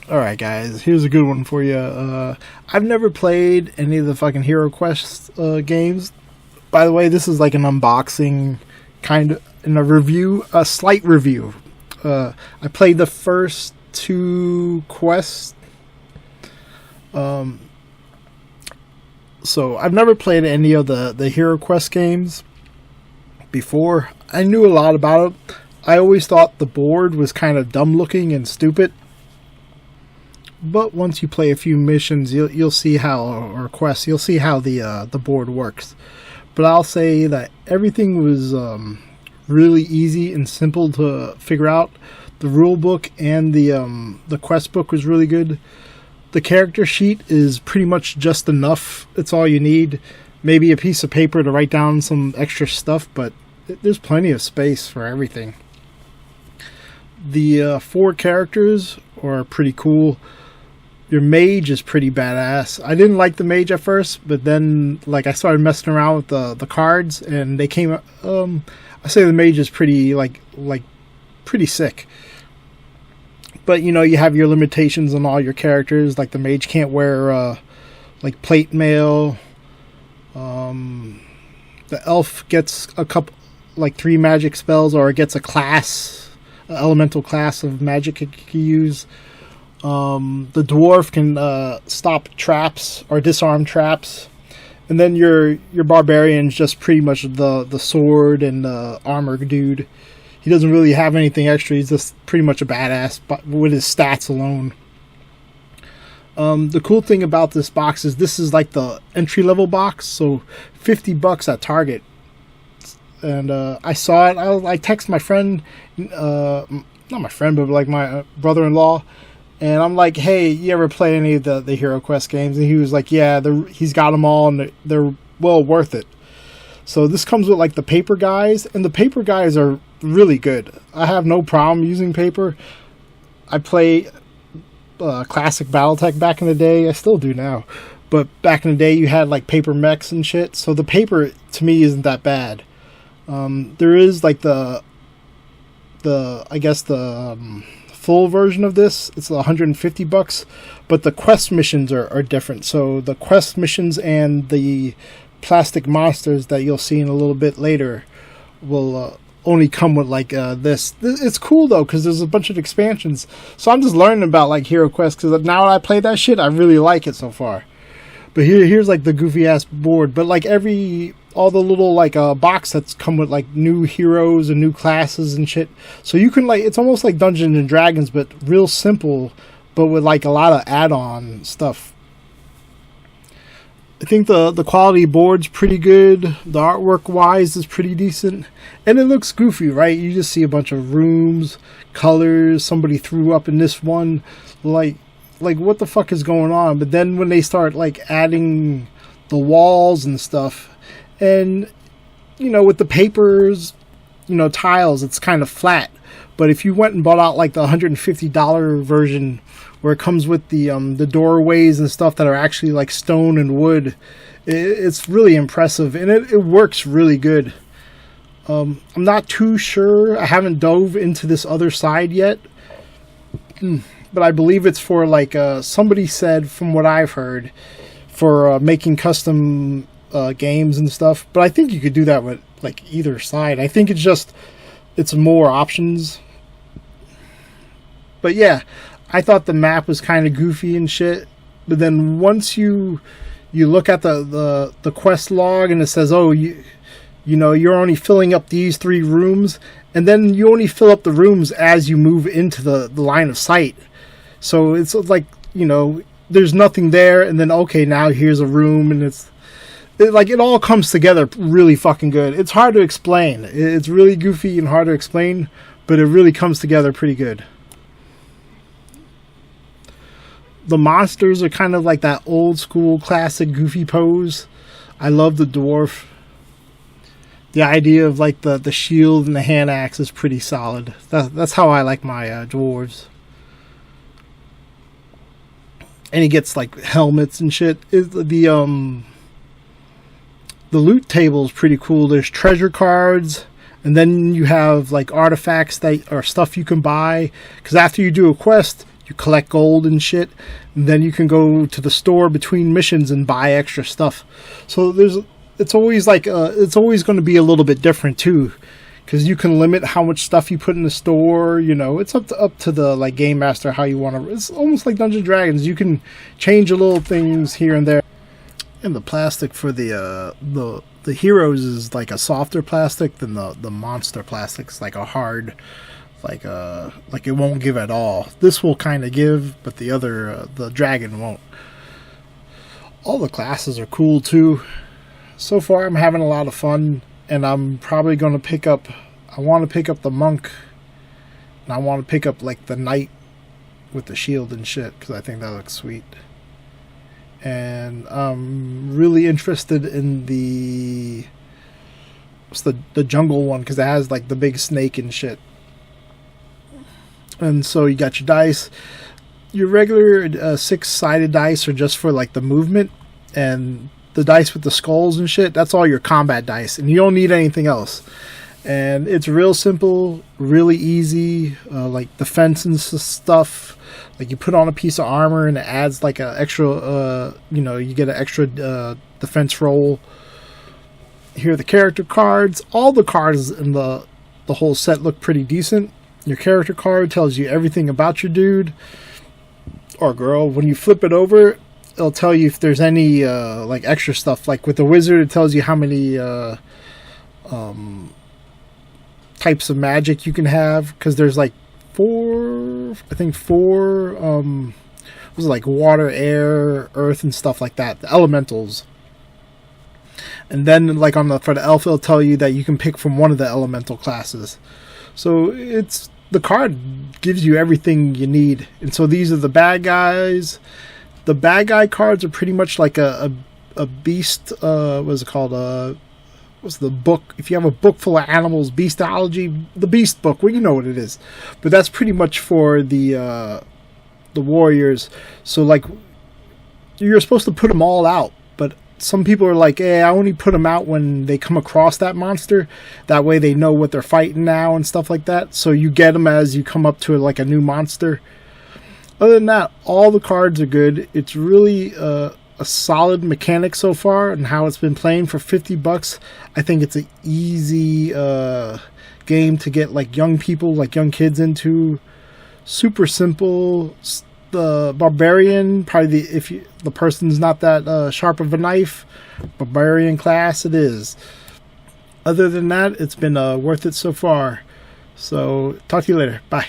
Alright, guys, here's a good one for you. I've never played any of the fucking Hero Quest games. By the way, this is like an unboxing kind of, in a review, a slight review. I played the first two quests. So I've never played any of the Hero Quest games before. I knew a lot about it. I always thought the board was kind of dumb looking and stupid. But once you play a few missions, you'll see how, or quests, you'll see how the board works. But I'll say that everything was really easy and simple to figure out. The rule book and the quest book was really good. The character sheet is pretty much just enough. It's all you need. Maybe a piece of paper to write down some extra stuff, but there's plenty of space for everything. The 4 characters are pretty cool. Your mage is pretty badass. I didn't like the mage at first, but then like I started messing around with the cards, and they came. I say the mage is pretty pretty sick. But you know, you have your limitations on all your characters. Like the mage can't wear like plate mail. The elf gets a couple, like 3 magic spells, or it gets a class, an elemental class of magic it can use. The dwarf can stop traps or disarm traps, and then your barbarian's just pretty much the sword and the armor dude. He doesn't really have anything extra. He's just pretty much a badass with his stats alone. The cool thing about this box is this is like the entry level box, so $50 at Target. And I saw it. I texted my friend, not my friend, but like my brother-in-law. And I'm like, hey, you ever play any of the Hero Quest games? And he was like, yeah, he's got them all, and they're well worth it. So this comes with like the paper guys, and the paper guys are really good. I have no problem using paper. I play classic BattleTech back in the day. I still do now. But back in the day, you had like paper mechs and shit. So the paper, to me, isn't that bad. There is like the full version of this. It's $150, but the quest missions are different. So the quest missions and the plastic monsters that you'll see in a little bit later will only come with like this. It's cool though, because there's a bunch of expansions. So I'm just learning about like Hero Quest, because now that I play that shit, I really like it so far. But here's like the goofy ass board, but like all the little like box that's come with like new heroes and new classes and shit. So you can like, it's almost like Dungeons and Dragons, but real simple, but with like a lot of add-on stuff. I think the quality board's pretty good. The artwork wise is pretty decent, and it looks goofy, right? You just see a bunch of rooms, colors. Somebody threw up in this one, like what the fuck is going on? But then when they start like adding the walls and stuff. And, you know, with the papers, you know, tiles, it's kind of flat. But if you went and bought out like the $150 version, where it comes with the doorways and stuff that are actually like stone and wood, it's really impressive, and it works really good. I'm not too sure. I haven't dove into this other side yet, but I believe it's for like somebody said, from what I've heard, for making custom games and stuff. But I think you could do that with like either side. I think it's more options. But yeah, I thought the map was kind of goofy and shit. But then once you look at the quest log, and it says, oh, you know, you're only filling up these 3 rooms, and then you only fill up the rooms as you move into the line of sight. So it's like, you know, there's nothing there, and then okay, now here's a room, and it all comes together really fucking good. It's hard to explain. It's really goofy and hard to explain, but it really comes together pretty good. The monsters are kind of like that old school classic goofy pose. I love the dwarf. The idea of like the shield and the hand axe is pretty solid. That's how I like my dwarves. And he gets like helmets and shit. The loot table is pretty cool. There's treasure cards, and then you have like artifacts that are stuff you can buy, because after you do a quest, you collect gold and shit, and then you can go to the store between missions and buy extra stuff. So it's always like it's always going to be a little bit different too, because you can limit how much stuff you put in the store. You know, it's up to the like game master how you want to. It's almost like Dungeons and Dragons. You can change a little things here and there. And the plastic for the heroes is like a softer plastic than the monster plastic. It's like a hard, like it won't give at all. This will kind of give, but the other the dragon won't. All the classes are cool too. So far, I'm having a lot of fun, and I'm probably going to pick up. I want to pick up the monk, and I want to pick up like the knight with the shield and shit because I think that looks sweet. And I'm really interested in the jungle one because it has like the big snake and shit. And so you got your dice. Your regular 6-sided dice are just for like the movement, and the dice with the skulls and shit, that's all your combat dice, and you don't need anything else. And it's real simple, really easy, like defense and stuff. Like you put on a piece of armor and it adds like an extra, you get an extra defense roll. Here are the character cards. All the cards in the whole set look pretty decent. Your character card tells you everything about your dude or girl. When you flip it over, it'll tell you if there's any like extra stuff. Like with the wizard, it tells you how many types of magic you can have, because there's like four was it like water, air, earth, and stuff like that, the elementals. And then like for the elf, it'll tell you that you can pick from one of the elemental classes. So the card gives you everything you need. And so these are the bad guys. The bad guy cards are pretty much like a beast, what's it called, what's the book? If you have a book full of animals, Beastology, the Beast book, well, you know what it is. But that's pretty much for the warriors. So like, you're supposed to put them all out, but some people are like, hey, I only put them out when they come across that monster. That way they know what they're fighting now and stuff like that. So you get them as you come up to like a new monster. Other than that, all the cards are good. It's really a solid mechanic so far, and how it's been playing for $50. I think it's an easy game to get like young people, like young kids into. Super simple. The barbarian, probably if the person's not that sharp of a knife, barbarian class it is. Other than that, it's been worth it so far. So talk to you later. Bye.